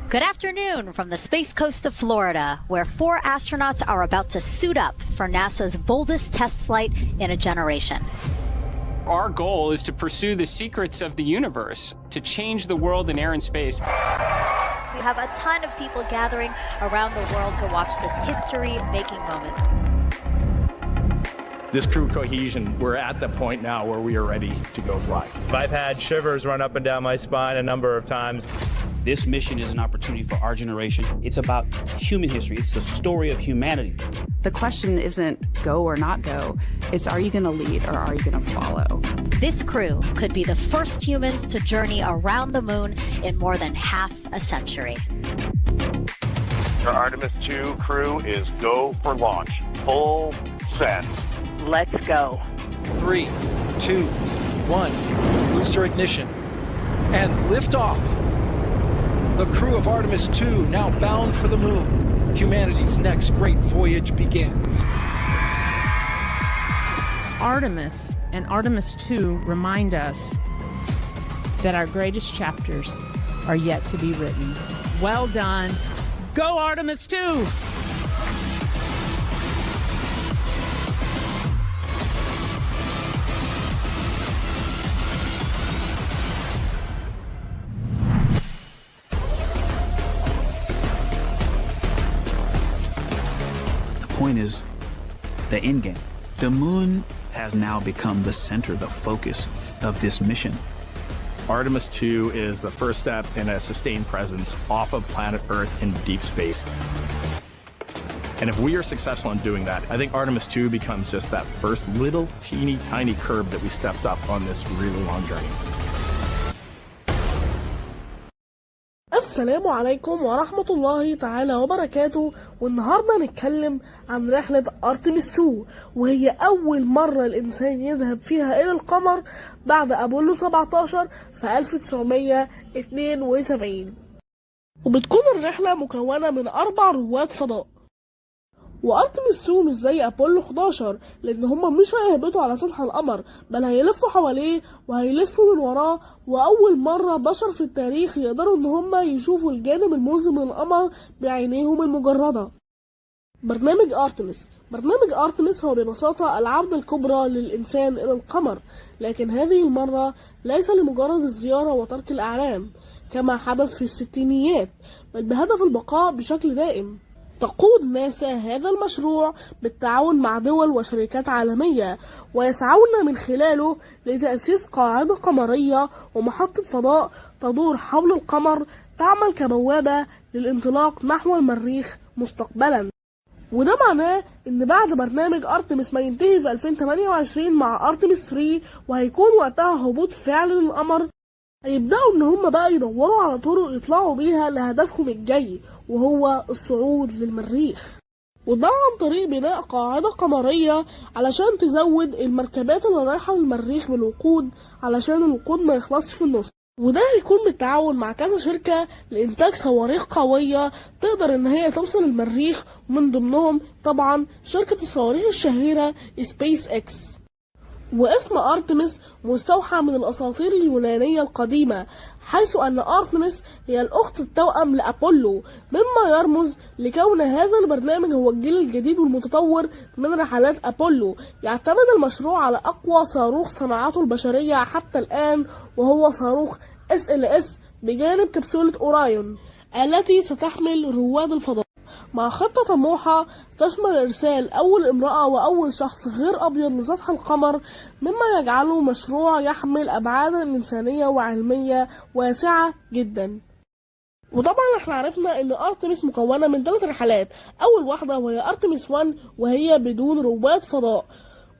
Good afternoon from the space coast of Florida, where 4 astronauts are about to suit up for NASA's boldest test flight in a generation. Our goal is to pursue the secrets of the universe, to change the world in air and space. We have a ton of people gathering around the world to watch this history-making moment. This crew cohesion, we're at the point now where we are ready to go fly. I've had shivers run up and down my spine a number of times. This mission is an opportunity for our generation. It's about human history. It's the story of humanity. The question isn't go or not go. It's are you going to lead or are you going to follow? This crew could be the first humans to journey around the moon in more than half a century. The Artemis 2 crew is go for launch. Full send. Let's go. 3, 2, 1. Booster ignition. And liftoff. The crew of Artemis 2 now bound for the moon. Humanity's next great voyage begins. Artemis and Artemis 2 remind us that our greatest chapters are yet to be written. Well done. Go Artemis 2! Point is the end game. The moon has now become the center, the focus of this mission. Artemis 2 is the first step in a sustained presence off of planet Earth in deep space. And if we are successful in doing that, I think Artemis 2 becomes just that first little teeny tiny curb that we stepped up on this really long journey. السلام عليكم ورحمة الله تعالى وبركاته. والنهاردة نتكلم عن رحلة أرتميس 2، وهي أول مرة الإنسان يذهب فيها إلى القمر بعد أبولو 17 في 1972. وبتكون الرحلة مكونة من 4 رواد فضاء. وأرتميس 2 مش زي أبولو 11، لأن هما مش هيهبطوا على سطح القمر، بل هيلفوا حواليه وهيلفوا من وراه. وأول مرة بشر في التاريخ يقدروا إن هما يشوفوا الجانب المظلم من القمر بعينيهم المجردة. برنامج أرتميس هو ببساطة العودة الكبرى للإنسان إلى القمر، لكن هذه المرة ليس لمجرد الزيارة وترك الأعلام كما حدث في الستينيات، بل بهدف البقاء بشكل دائم. تقود ناسا هذا المشروع بالتعاون مع دول وشركات عالمية، ويسعون من خلاله لتأسيس قاعدة قمرية ومحطة فضاء تدور حول القمر، تعمل كبوابة للانطلاق نحو المريخ مستقبلا. وده معناه ان بعد برنامج أرتميس ما ينتهي في 2028 مع أرتميس 3 وهيكون وقتها هبوط فعلي للقمر، هيبدأوا ان هم بقى يدوروا على طرق يطلعوا بيها لهدفهم الجاي، وهو الصعود للمريخ. وده عن طريق بناء قاعدة قمرية علشان تزود المركبات اللي رايحة للمريخ بالوقود، علشان الوقود ما يخلصش في النص. وده هيكون بالتعاون مع كذا شركة لإنتاج صواريخ قوية تقدر إن هي توصل المريخ، ومن ضمنهم طبعا شركة الصواريخ الشهيرة سبيس إكس. واسم أرتميس مستوحى من الأساطير اليونانية القديمة، حيث أن أرتميس هي الأخت التوأم لأبولو، مما يرمز لكون هذا البرنامج هو الجيل الجديد والمتطور من رحلات أبولو. يعتمد المشروع على أقوى صاروخ صنعته البشرية حتى الآن، وهو صاروخ SLS بجانب كبسولة أورايون التي ستحمل رواد الفضاء، مع خطة طموحة تشمل إرسال أول امرأة وأول شخص غير أبيض لسطح القمر، مما يجعله مشروع يحمل أبعادا إنسانية وعلمية واسعة جدا. وطبعا احنا عرفنا ان أرتميس مكونة من 3 رحلات. أول واحدة وهي أرتميس 1، وهي بدون رواد فضاء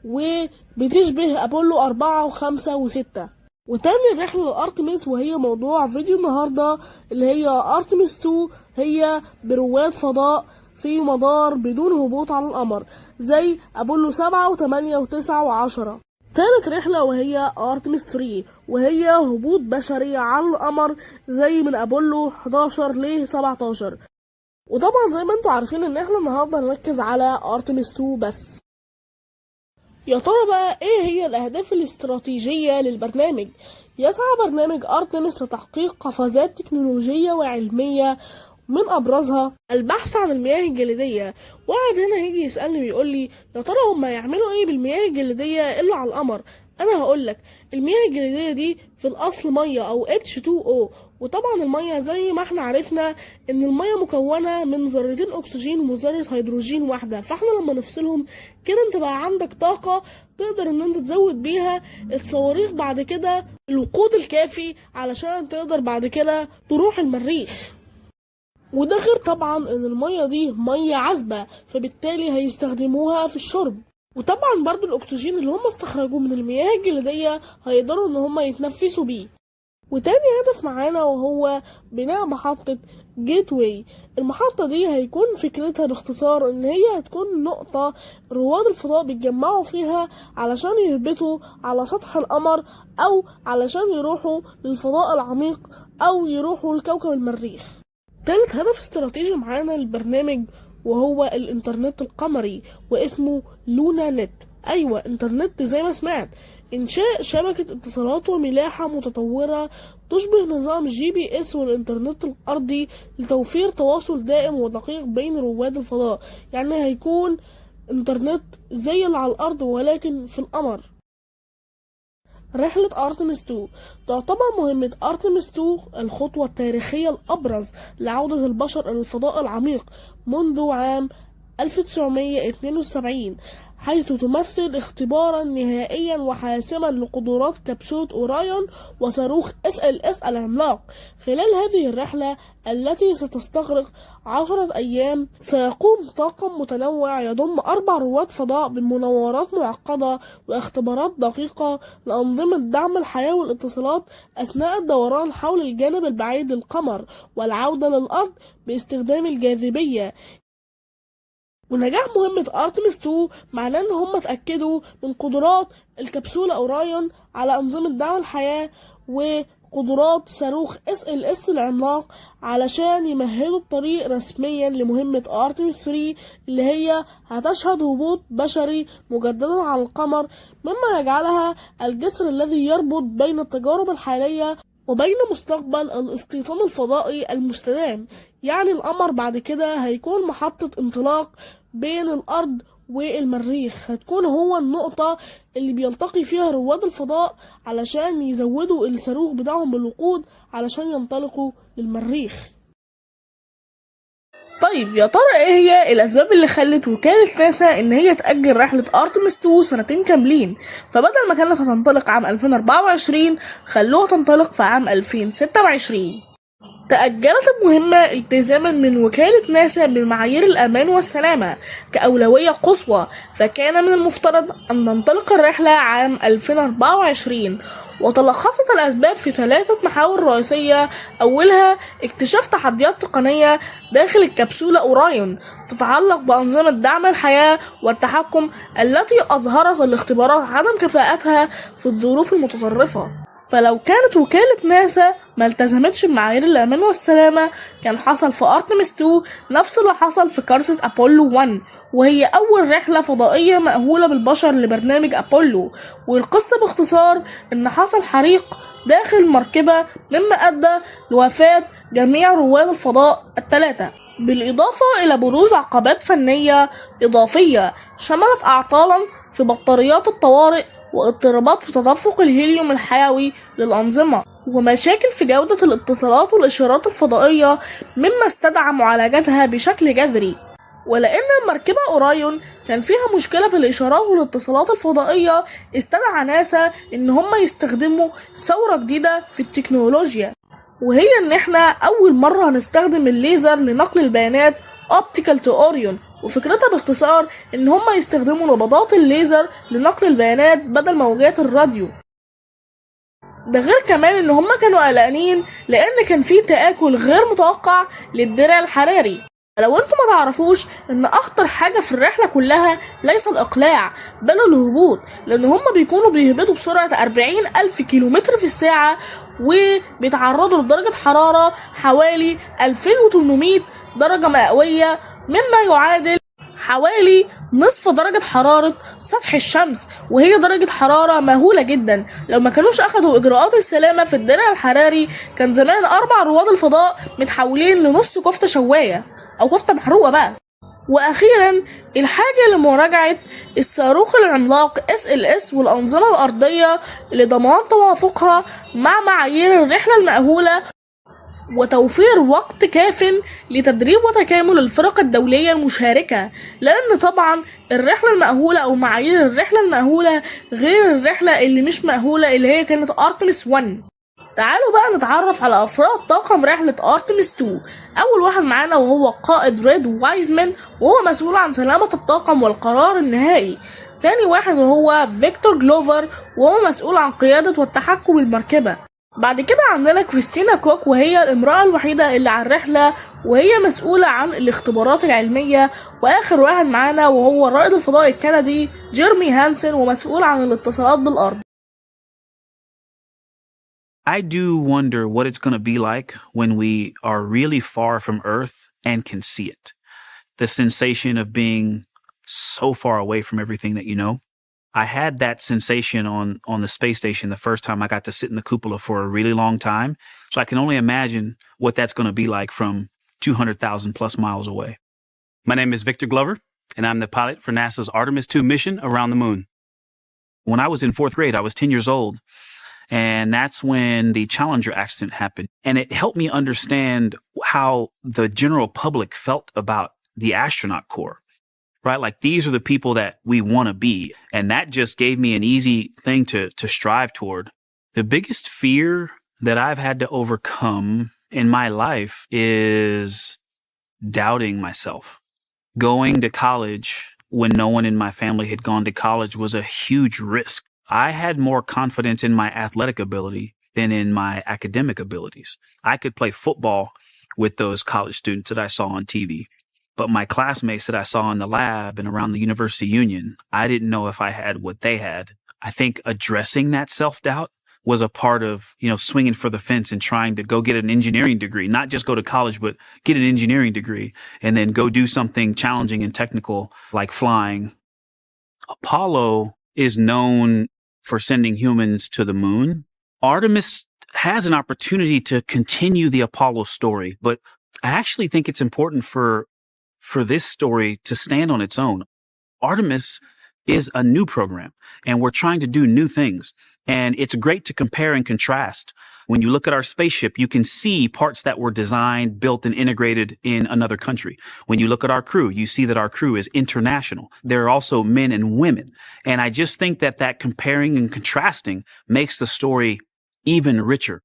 وبتشبه أبولو 4 و5 و6. وتاني رحلة لأرتميس وهي موضوع فيديو النهاردة، اللي هي أرتميس 2، هي برواد فضاء في مدار بدون هبوط على القمر زي أبولو 7 و8 و9 و10. ثالث رحلة وهي أرتميس 3، وهي هبوط بشري على القمر زي من أبولو 11 ل 17. وطبعا زي ما انتوا عارفين ان احنا النهاردة هنركز على أرتميس 2 بس. يا ترى بقى ايه هي الأهداف الاستراتيجية للبرنامج؟ يسعى برنامج أرتميس لتحقيق قفزات تكنولوجية وعلمية، من أبرزها البحث عن المياه الجليدية. واحد هنا هيجي يسألني ويقول لي يا ترى هما يعملوا ايه بالمياه الجليدية إلا على القمر؟ أنا هقولك المياه الجليدية دي في الأصل مية أو H2O، وطبعا المية زي ما احنا عرفنا ان المية مكونة من ذرتين أكسجين وذرة هيدروجين واحدة، فاحنا لما نفصلهم كده انت بقى عندك طاقة تقدر ان انت تزود بيها الصواريخ بعد كده الوقود الكافي علشان تقدر بعد كده تروح المريخ. وده غير طبعا ان المية دي مية عذبة، فبالتالي هيستخدموها في الشرب. وطبعا برضو الاكسجين اللي هم استخرجوه من المياه الجليدية هيقدروا ان هم يتنفسوا بيه. وتاني هدف معانا وهو بناء محطة جيت واي. المحطة دي هيكون فكرتها باختصار ان هي هتكون نقطة رواد الفضاء بيتجمعوا فيها علشان يهبطوا على سطح القمر او علشان يروحوا للفضاء العميق او يروحوا لكوكب المريخ. تالت هدف استراتيجي معانا للبرنامج وهو الانترنت القمري واسمه لونا نت. ايوه انترنت زي ما سمعت، انشاء شبكة اتصالات وملاحة متطورة تشبه نظام GPS والانترنت الارضي لتوفير تواصل دائم ودقيق بين رواد الفضاء. يعني هيكون انترنت زي اللي على الارض ولكن في القمر. رحلة أرتميس 2 تعتبر مهمة أرتميس 2 الخطوة التاريخية الأبرز لعودة البشر إلى الفضاء العميق منذ عام 1972، حيث تمثل اختبارا نهائيا وحاسما لقدرات كبسولة أورايون وصاروخ SLS العملاق. خلال هذه الرحلة التي ستستغرق 10 أيام سيقوم طاقم متنوع يضم 4 رواد فضاء بمناورات معقدة واختبارات دقيقة لأنظمة دعم الحياة والاتصالات أثناء الدوران حول الجانب البعيد للقمر والعودة للأرض باستخدام الجاذبية. ونجاح مهمة أرتميس 2 معناه إن هم اتأكدوا من قدرات الكبسولة أورايون على أنظمة دعم الحياة وقدرات صاروخ SLS العملاق علشان يمهدوا الطريق رسميا لمهمة أرتميس 3 اللي هي هتشهد هبوط بشري مجددا على القمر، مما يجعلها الجسر الذي يربط بين التجارب الحالية وبين مستقبل الاستيطان الفضائي المستدام. يعني القمر بعد كده هيكون محطة انطلاق بين الأرض والمريخ، هتكون هو النقطة اللي بيلتقي فيها رواد الفضاء علشان يزودوا الصاروخ بتاعهم بالوقود علشان ينطلقوا للمريخ. طيب يا ترى ايه هي الاسباب اللي خلت وكالة ناسا ان هي تأجل رحلة أرتميس 2 سنتين كاملين؟ فبدل ما كانت هتنطلق عام 2024 خلوها تنطلق في عام 2026. تأجلت المهمة التزاما من وكالة ناسا بمعايير الأمان والسلامة كأولوية قصوى، فكان من المفترض أن تنطلق الرحلة عام 2024. وتلخصت الأسباب في 3 محاور رئيسية، أولها اكتشاف تحديات تقنية داخل الكبسولة أورايون تتعلق بأنظمة دعم الحياة والتحكم التي أظهرت الاختبارات عدم كفاءتها في الظروف المتطرفة. فلو كانت وكالة ناسا ما التزمتش بمعايير الأمان والسلامة كان حصل في أرتميس 2 نفس اللي حصل في كارثة أبولو 1، وهي أول رحلة فضائية مأهولة بالبشر لبرنامج أبولو. والقصة باختصار إن حصل حريق داخل المركبة مما أدى لوفاة جميع رواد الفضاء ال3، بالإضافة إلى بروز عقبات فنية إضافية شملت أعطالا في بطاريات الطوارئ واضطرابات في تدفق الهيليوم الحيوي للأنظمة ومشاكل في جودة الاتصالات والإشارات الفضائية مما استدعى معالجتها بشكل جذري. ولأن المركبة أورايون كان فيها مشكلة في الإشارات والاتصالات الفضائية استدعى ناسا إن هم يستخدموا ثورة جديدة في التكنولوجيا، وهي إن إحنا أول مرة هنستخدم الليزر لنقل البيانات Optical to Orion. وفكرتها باختصار ان هم يستخدموا نبضات الليزر لنقل البيانات بدل موجات الراديو. ده غير كمان ان هم كانوا قلقانين لان كان في تآكل غير متوقع للدرع الحراري. لو انتم ما تعرفوش ان اخطر حاجة في الرحلة كلها ليس الاقلاع بل الهبوط، لان هم بيكونوا بيهبطوا بسرعة 40,000 كيلومتر في الساعة وبيتعرضوا لدرجة حرارة حوالي 2800 درجة مئوية، مما يعادل حوالي نصف درجة حرارة سطح الشمس، وهي درجة حرارة مهولة جدا. لو ما كانوش أخدوا إجراءات السلامة في الدرع الحراري كان زمان 4 رواد الفضاء متحولين لنص كفتة شواية أو كفتة محروقة بقى. وأخيرا الحاجة لمراجعة الصاروخ العملاق SLS والأنظمة الأرضية لضمان توافقها مع معايير الرحلة المأهولة وتوفير وقت كاف لتدريب وتكامل الفرق الدولية المشاركة، لأن طبعا الرحلة المأهولة أو معايير الرحلة المأهولة غير الرحلة اللي مش مأهولة اللي هي كانت أرتميس 1. تعالوا بقى نتعرف على أفراد طاقم رحلة أرتميس 2. أول واحد معانا وهو قائد ريد وايزمان، وهو مسؤول عن سلامة الطاقم والقرار النهائي. تاني واحد وهو فيكتور جلوفر، وهو مسؤول عن قيادة والتحكم بالمركبة. بعد كده عندنا كريستينا كوك، وهي الامرأة الوحيدة اللي على الرحلة، وهي مسؤولة عن الاختبارات العلمية. وآخر واحد معانا وهو رائد الفضاء الكندي جيرمي هانسن، ومسؤول عن الاتصالات بالأرض. I do wonder what it's going to be like when we are really far from Earth and can see it. The sensation of being so far away from everything that you know. I had that sensation on the space station the first time I got to sit in the cupola for a really long time. So I can only imagine what that's going to be like from 200,000 plus miles away. My name is Victor Glover, and I'm the pilot for NASA's Artemis 2 mission around the moon. When I was in 4th grade, I was 10 years old. And that's when the Challenger accident happened. And it helped me understand how the general public felt about the astronaut corps, right? Like these are the people that we want to be. And that just gave me an easy thing to strive toward. The biggest fear that I've had to overcome in my life is doubting myself. Going to college when no one in my family had gone to college was a huge risk. I had more confidence in my athletic ability than in my academic abilities. I could play football with those college students that I saw on TV, but my classmates that I saw in the lab and around the university union, I didn't know if I had what they had. I think addressing that self-doubt was a part of, swinging for the fence and trying to go get an engineering degree, not just go to college, but get an engineering degree and then go do something challenging and technical like flying. Apollo is known for sending humans to the moon. Artemis has an opportunity to continue the Apollo story, but I actually think it's important for this story to stand on its own. Artemis is a new program and we're trying to do new things. And it's great to compare and contrast. When you look at our spaceship, you can see parts that were designed, built, and integrated in another country. When you look at our crew, you see that our crew is international. There are also men and women. And I just think that comparing and contrasting makes the story even richer.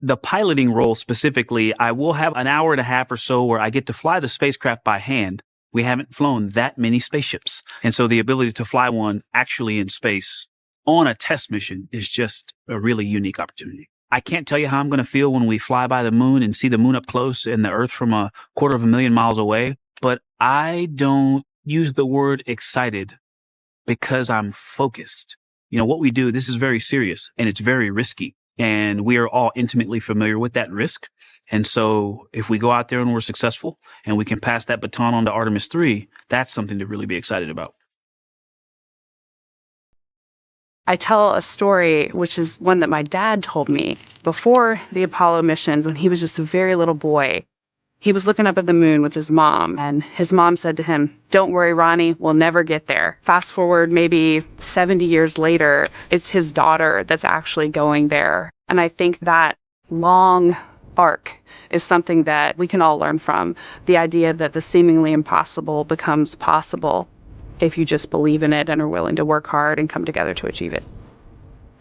The piloting role specifically, I will have an hour and a half or so where I get to fly the spacecraft by hand. We haven't flown that many spaceships. And so the ability to fly one actually in space on a test mission is just a really unique opportunity. I can't tell you how I'm going to feel when we fly by the moon and see the moon up close and the Earth from 250,000 miles away, but I don't use the word excited because I'm focused. What we do, this is very serious and it's very risky, and we are all intimately familiar with that risk. And so if we go out there and we're successful and we can pass that baton on to Artemis 3, that's something to really be excited about. I tell a story, which is one that my dad told me before the Apollo missions when he was just a very little boy. He was looking up at the moon with his mom, and his mom said to him, "Don't worry, Ronnie, we'll never get there." Fast forward maybe 70 years later, it's his daughter that's actually going there. And I think that long arc is something that we can all learn from. The idea that the seemingly impossible becomes possible if you just believe in it and are willing to work hard and come together to achieve it.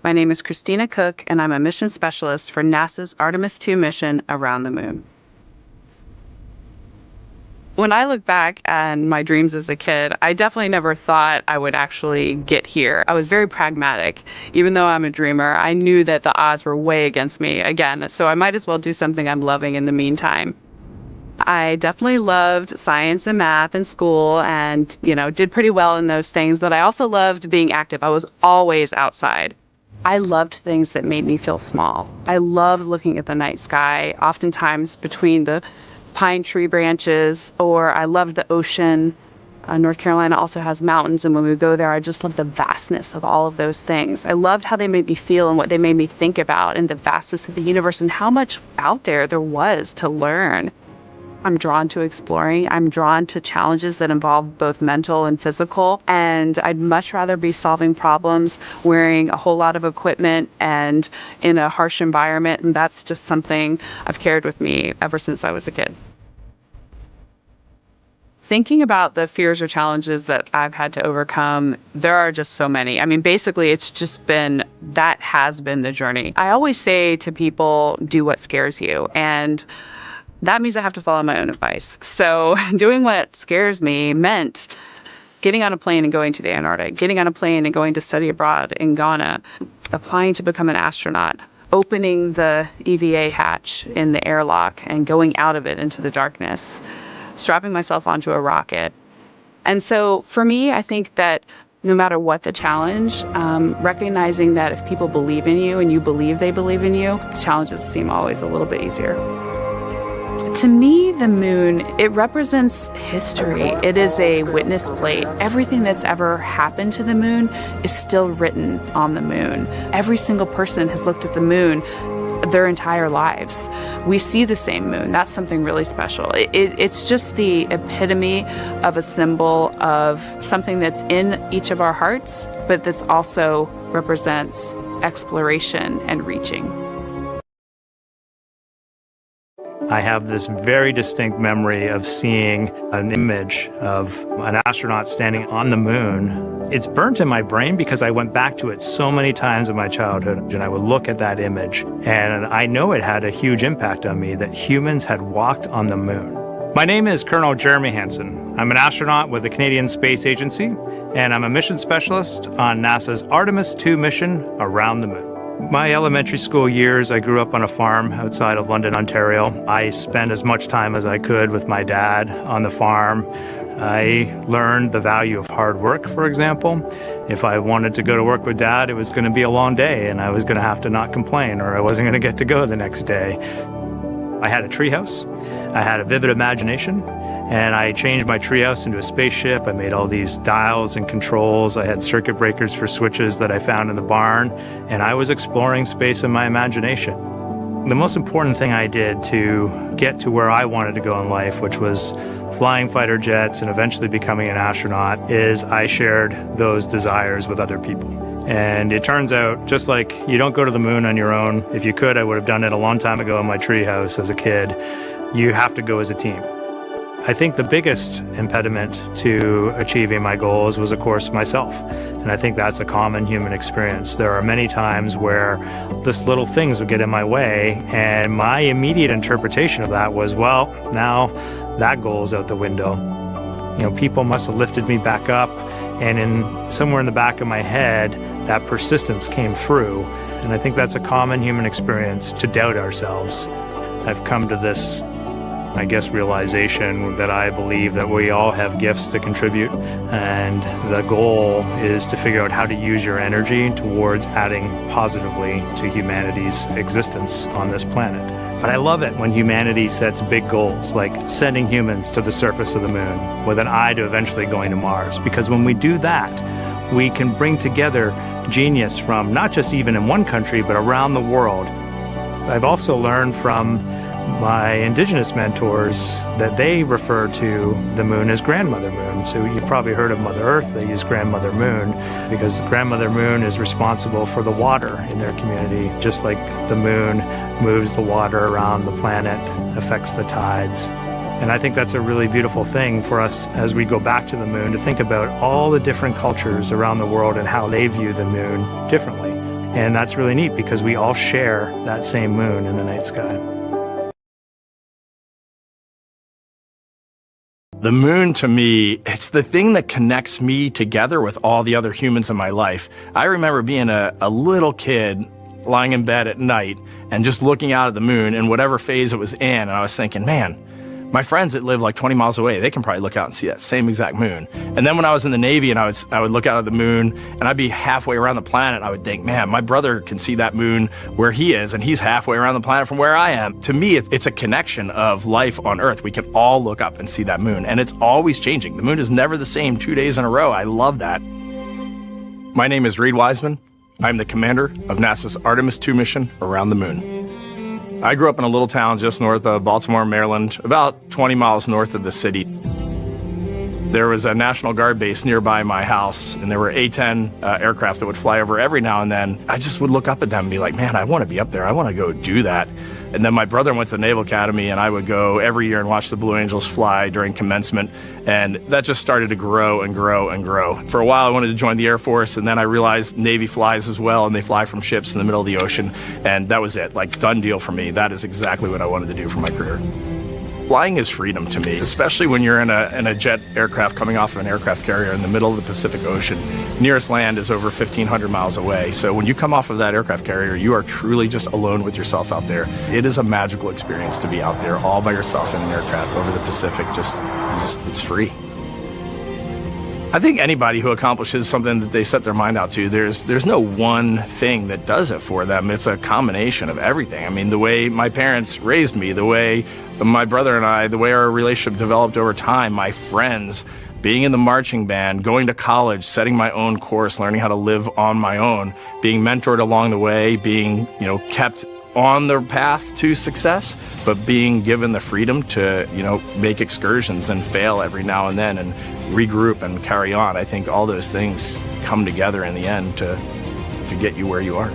My name is Christina Cook, and I'm a mission specialist for NASA's Artemis 2 mission around the moon. When I look back at my dreams as a kid, I definitely never thought I would actually get here. I was very pragmatic. Even though I'm a dreamer, I knew that the odds were way against me again, so I might as well do something I'm loving in the meantime. I definitely loved science and math in school and, did pretty well in those things, but I also loved being active. I was always outside. I loved things that made me feel small. I loved looking at the night sky, oftentimes between the pine tree branches, or I loved the ocean. North Carolina also has mountains, and when we go there, I just love the vastness of all of those things. I loved how they made me feel and what they made me think about, and the vastness of the universe and how much out there was to learn. I'm drawn to exploring. I'm drawn to challenges that involve both mental and physical, and I'd much rather be solving problems wearing a whole lot of equipment and in a harsh environment, and that's just something I've carried with me ever since I was a kid. Thinking about the fears or challenges that I've had to overcome, there are just so many. I mean, basically, that has been the journey. I always say to people, do what scares you. And that means I have to follow my own advice. So doing what scares me meant getting on a plane and going to the Antarctic, getting on a plane and going to study abroad in Ghana, applying to become an astronaut, opening the EVA hatch in the airlock and going out of it into the darkness, strapping myself onto a rocket. And so for me, I think that no matter what the challenge, recognizing that if people believe in you and you believe they believe in you, the challenges seem always a little bit easier. To me, the moon, it represents history. It is a witness plate. Everything that's ever happened to the moon is still written on the moon. Every single person has looked at the moon their entire lives. We see the same moon. That's something really special. It's just the epitome of a symbol of something that's in each of our hearts, but that's also represents exploration and reaching. I have this very distinct memory of seeing an image of an astronaut standing on the moon. It's burnt in my brain because I went back to it so many times in my childhood, and I would look at that image, and I know it had a huge impact on me that humans had walked on the moon. My name is Colonel Jeremy Hansen. I'm an astronaut with the Canadian Space Agency, and I'm a mission specialist on NASA's Artemis II mission around the moon. My elementary school years, I grew up on a farm outside of London, Ontario. I spent as much time as I could with my dad on the farm. I learned the value of hard work, for example. If I wanted to go to work with Dad, it was going to be a long day, and I was going to have to not complain, or I wasn't going to get to go the next day. I had a treehouse. I had a vivid imagination, and I changed my treehouse into a spaceship. I made all these dials and controls. I had circuit breakers for switches that I found in the barn, and I was exploring space in my imagination. The most important thing I did to get to where I wanted to go in life, which was flying fighter jets and eventually becoming an astronaut, is I shared those desires with other people. And it turns out, just like you don't go to the moon on your own, if you could, I would have done it a long time ago in my treehouse as a kid, you have to go as a team. I think the biggest impediment to achieving my goals was, of course, myself. And I think that's a common human experience. There are many times where just little things would get in my way, and my immediate interpretation of that was, well, now that goal is out the window. You know, people must have lifted me back up, and somewhere in the back of my head, that persistence came through. And I think that's a common human experience, to doubt ourselves. I've come to this, I guess, realization that I believe that we all have gifts to contribute, and the goal is to figure out how to use your energy towards adding positively to humanity's existence on this planet. But I love it when humanity sets big goals, like sending humans to the surface of the moon with an eye to eventually going to Mars, because when we do that, we can bring together genius from not just even in one country, but around the world. I've also learned from my indigenous mentors that they refer to the moon as Grandmother Moon. So you've probably heard of Mother Earth. They use Grandmother Moon because Grandmother Moon is responsible for the water in their community, just like the moon moves the water around the planet, affects the tides. And I think that's a really beautiful thing for us as we go back to the moon, to think about all the different cultures around the world and how they view the moon differently. And that's really neat because we all share that same moon in the night sky. The moon, to me, it's the thing that connects me together with all the other humans in my life. I remember being a little kid lying in bed at night and just looking out at the moon in whatever phase it was in, and I was thinking, man, My friends that live like 20 miles away, they can probably look out and see that same exact moon. And then when I was in the Navy and I would look out at the moon and I'd be halfway around the planet, I would think, man, my brother can see that moon where he is and he's halfway around the planet from where I am. To me, it's a connection of life on Earth. We can all look up and see that moon, and it's always changing. The moon is never the same 2 days in a row. I love that. My name is Reed Wiseman. I'm the commander of NASA's Artemis II mission around the moon. I grew up in a little town just north of Baltimore, Maryland, about 20 miles north of the city. There was a National Guard base nearby my house, and there were A-10 aircraft that would fly over every now and then. I just would look up at them and be like, man, I want to be up there. I want to go do that. And then my brother went to the Naval Academy, and I would go every year and watch the Blue Angels fly during commencement. And that just started to grow and grow and grow. For a while, I wanted to join the Air Force, and then I realized Navy flies as well, and they fly from ships in the middle of the ocean. And that was it, like, done deal for me. That is exactly what I wanted to do for my career. Flying is freedom to me, especially when you're in a jet aircraft coming off of an aircraft carrier in the middle of the Pacific Ocean. Nearest land is over 1,500 miles away. So when you come off of that aircraft carrier, you are truly just alone with yourself out there. It is a magical experience to be out there all by yourself in an aircraft over the Pacific. Just it's free. I think anybody who accomplishes something that they set their mind out to, there's no one thing that does it for them. It's a combination of everything. I mean, the way my parents raised me, the way my brother and I, the way our relationship developed over time, my friends, being in the marching band, going to college, setting my own course, learning how to live on my own, being mentored along the way, being, kept on the path to success, but being given the freedom to, make excursions and fail every now and then and regroup and carry on. I think all those things come together in the end to get you where you are.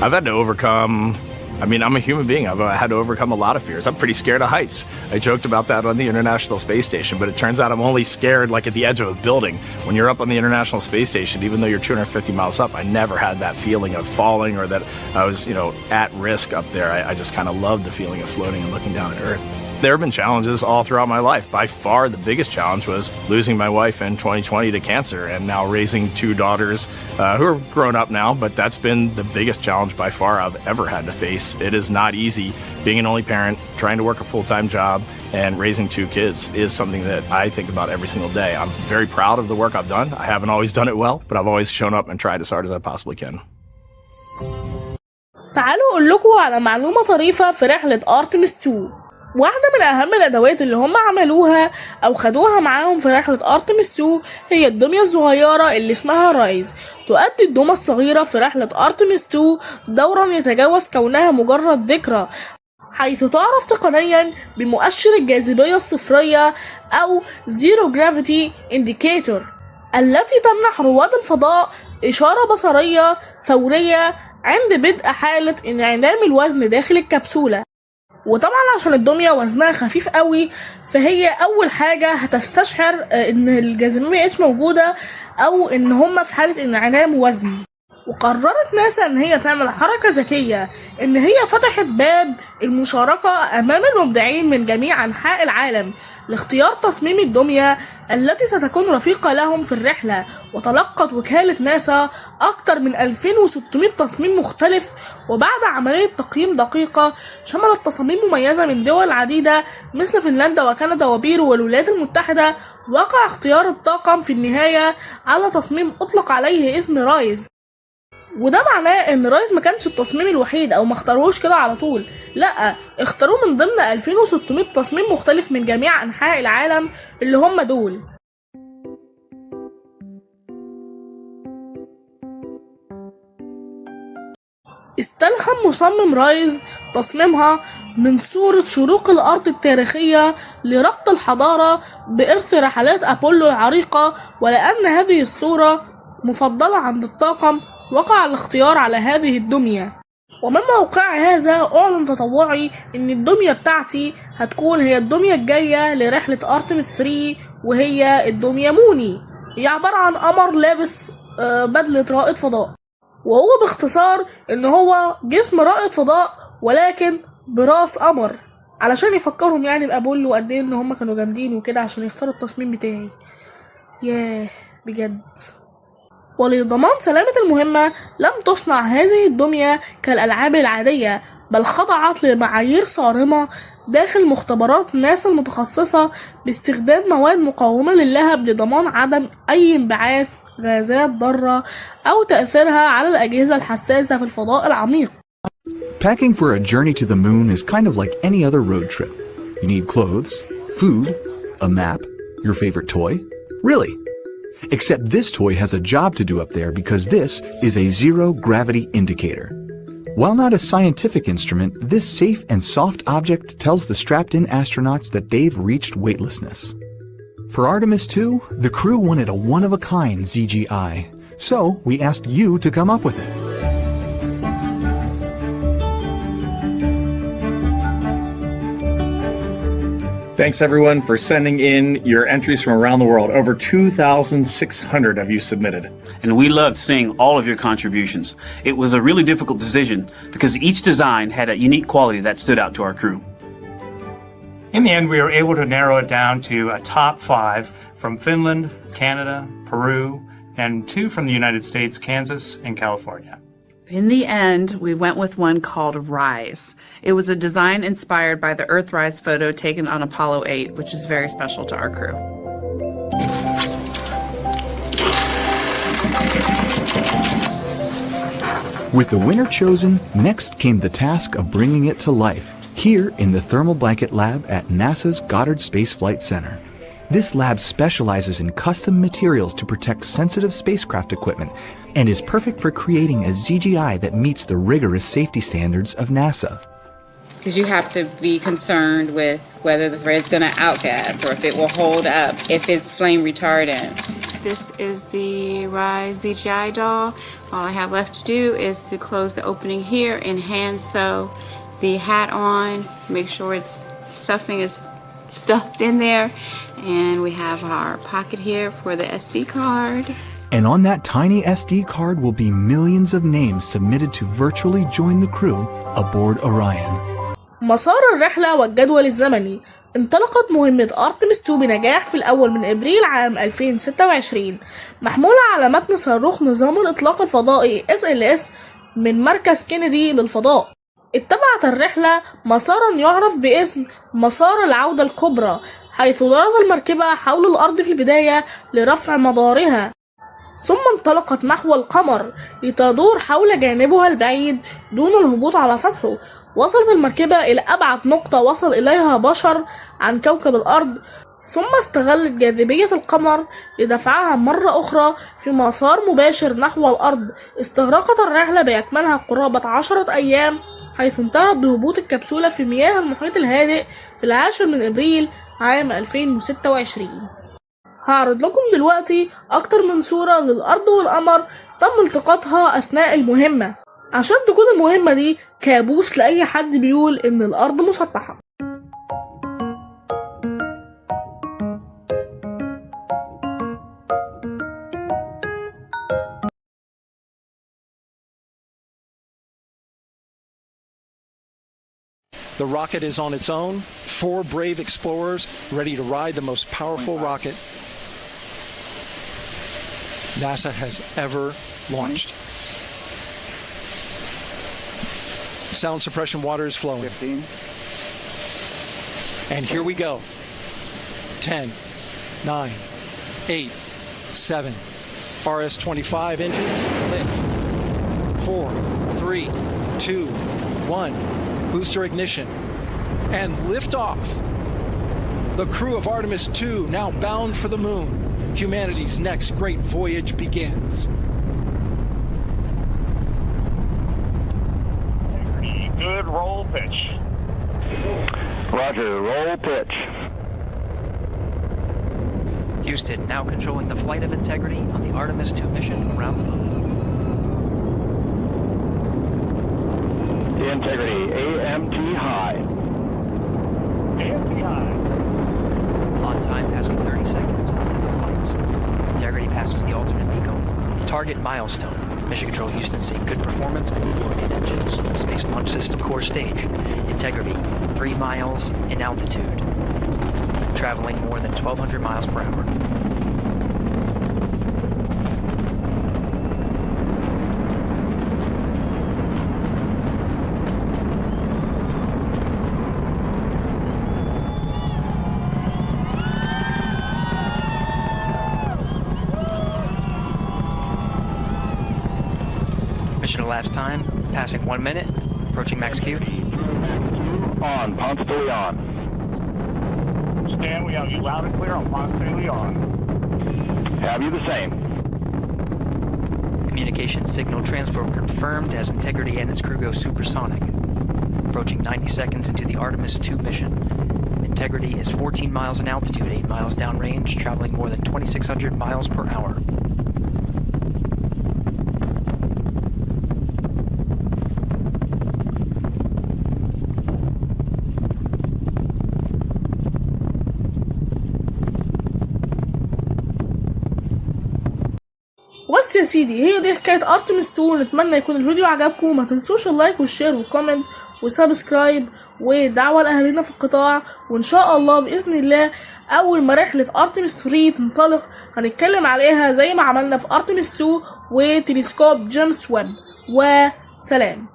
I've had to overcome, I'm a human being. I've had to overcome a lot of fears. I'm pretty scared of heights. I joked about that on the International Space Station, but it turns out I'm only scared like at the edge of a building. When you're up on the International Space Station, even though you're 250 miles up, I never had that feeling of falling or that I was, at risk up there. I just kind of loved the feeling of floating and looking down at Earth. There have been challenges all throughout my life. By far, the biggest challenge was losing my wife in 2020 to cancer and now raising two daughters who are grown up now, but that's been the biggest challenge by far I've ever had to face. It is not easy being an only parent, trying to work a full-time job, and raising two kids is something that I think about every single day. I'm very proud of the work I've done. I haven't always done it well, but I've always shown up and tried as hard as I possibly can. تعالوا أقول لكم على معلومة طريفة في رحلة أرتميس 2. واحدة من أهم الأدوات اللي هم عملوها أو خدوها معاهم في رحلة أرتميس 2 هي الدمية الصغيرة اللي اسمها رايز. تؤدي الدمى الصغيرة في رحلة أرتميس 2 دورا يتجاوز كونها مجرد ذكرى، حيث تعرف تقنيا بمؤشر الجاذبية الصفرية أو Zero Gravity Indicator، التي تمنح رواد الفضاء إشارة بصرية فورية عند بدء حالة انعدام الوزن داخل الكبسولة. وطبعا عشان الدمية وزنها خفيف قوي، فهي اول حاجة هتستشعر ان الجاذبية مبقتش موجودة او ان هما في حالة انعدام وزن. وقررت ناسا ان هي تعمل حركة ذكية، ان هي فتحت باب المشاركة امام المبدعين من جميع انحاء العالم لاختيار تصميم الدمية التي ستكون رفيقة لهم في الرحلة. وتلقت وكالة ناسا أكثر من 2600 تصميم مختلف، وبعد عملية تقييم دقيقة شملت تصاميم مميزة من دول عديدة مثل فنلندا وكندا وبيرو والولايات المتحدة، وقع اختيار الطاقم في النهاية على تصميم أطلق عليه اسم رايز. وده معناه ان رايز ما كانش التصميم الوحيد او ما اختاروهوش كده على طول، لا، اختاروه من ضمن 2600 تصميم مختلف من جميع انحاء العالم اللي هم دول. استلهم مصمم رايز تصميمها من صورة شروق الأرض التاريخية لربط الحضارة بإرث رحلات أبولو العريقة، ولأن هذه الصورة مفضلة عند الطاقم وقع الاختيار على هذه الدمية. ومن موقع هذا أعلن تطوعي إن الدمية بتاعتي هتكون هي الدمية الجاية لرحلة أرتميس 3، وهي الدمية موني. هي عبارة عن قمر لابس بدلة رائد فضاء، وهو باختصار إن هو جسم رائد فضاء ولكن براس قمر، علشان يفكرهم يعني بأبولو وقد إيه إن هم كانوا جامدين وكده عشان يختاروا التصميم بتاعي. ياه بجد. ولضمان سلامة المهمة لم تصنع هذه الدمية كالألعاب العادية، بل خضعت لمعايير صارمة داخل مختبرات ناسا المتخصصة باستخدام مواد مقاومة للهب لضمان عدم أي انبعاث غازات ضارة أو تأثيرها على الأجهزة الحساسة في الفضاء العميق. Packing for a journey to the moon is kind of like any other road trip. You need clothes, food, a map, your favorite toy. Really. Except this toy has a job to do up there because this is a zero-gravity indicator. While not a scientific instrument, this safe and soft object tells the strapped-in astronauts that they've reached weightlessness. For Artemis 2, the crew wanted a one-of-a-kind ZGI, so we asked you to come up with it. Thanks everyone for sending in your entries from around the world. Over 2,600 of you submitted. And we loved seeing all of your contributions. It was a really difficult decision because each design had a unique quality that stood out to our crew. In the end, we were able to narrow it down to a top 5 from Finland, Canada, Peru, and 2 from the United States, Kansas, and California. In the end, we went with one called Rise. It was a design inspired by the Earthrise photo taken on Apollo 8, which is very special to our crew. With the winner chosen, next came the task of bringing it to life, here in the Thermal Blanket Lab at NASA's Goddard Space Flight Center. This lab specializes in custom materials to protect sensitive spacecraft equipment and is perfect for creating a ZGI that meets the rigorous safety standards of NASA. Because you have to be concerned with whether the thread's going to outgas or if it will hold up, if it's flame retardant. This is the Rise ZGI doll. All I have left to do is to close the opening here and hand sew the hat on, make sure its stuffing is stuffed in there, and we have our pocket here for the SD card. And on that tiny SD card will be millions of names submitted to virtually join the crew aboard Orion. مسار الرحلة والجدول الزمني. انطلقت مهمة أرتميس 2 بنجاح في الأول من إبريل عام 2026 محمولة على متن صاروخ نظام الإطلاق الفضائي SLS من مركز كينيدي للفضاء. اتبعت الرحلة مسارا يعرف باسم مسار العودة الكبرى، حيث دارت المركبة حول الأرض في البداية لرفع مدارها، ثم انطلقت نحو القمر لتدور حول جانبها البعيد دون الهبوط على سطحه. وصلت المركبة إلى أبعد نقطة وصل إليها بشر عن كوكب الأرض، ثم استغلت جاذبية القمر لدفعها مرة أخرى في مسار مباشر نحو الأرض. استغرقت الرحلة بأكملها قرابة 10 أيام، حيث انتهت بهبوط الكبسولة في مياه المحيط الهادئ في 10 من إبريل عام 2026. هعرض لكم دلوقتي أكتر من صورة للأرض والقمر تم التقاطها أثناء المهمة، عشان تكون المهمة دي كابوس لأي حد بيقول إن الأرض مسطحة. The rocket is on its own. 4 brave explorers ready to ride the most powerful rocket NASA has ever launched. Sound suppression water is flowing. 15. And here we go. 10, 9, 8, 7. RS-25 engines lit. 4, 3, 2, 1. Booster ignition. And liftoff. The crew of Artemis 2 now bound for the moon. Humanity's next great voyage begins. Good roll pitch. Roger, roll pitch. Houston now controlling the flight of Integrity on the Artemis 2 mission around the moon. Integrity, AMT high. AMT high. On time passing 30 seconds into the flights. Integrity passes the alternate beacon. Target milestone. Mission Control Houston seeing good performance on main engines. Space Launch System core stage. Integrity, 3 miles in altitude. Traveling more than 1,200 miles per hour. Mission elapsed time, passing 1 minute, approaching max Q. On, Ponce de Leon. Stan, we have you loud and clear on Ponce de Leon. Have you the same. Communication signal transfer confirmed as Integrity and its crew go supersonic. Approaching 90 seconds into the Artemis 2 mission. Integrity is 14 miles in altitude, 8 miles downrange, traveling more than 2,600 miles per hour. وبس يا سيدي، هي دي حكاية أرتميس 2. نتمنى يكون الفيديو عجبكم. ما تنسوش اللايك والشير والكومنت وسبسكرايب ودعوة لأهالينا في القطاع. وإن شاء الله بإذن الله أول ما رحلة أرتميس 3 تنطلق هنتكلم عليها زي ما عملنا في أرتميس 2 وتلسكوب جيمس ويب. وسلام.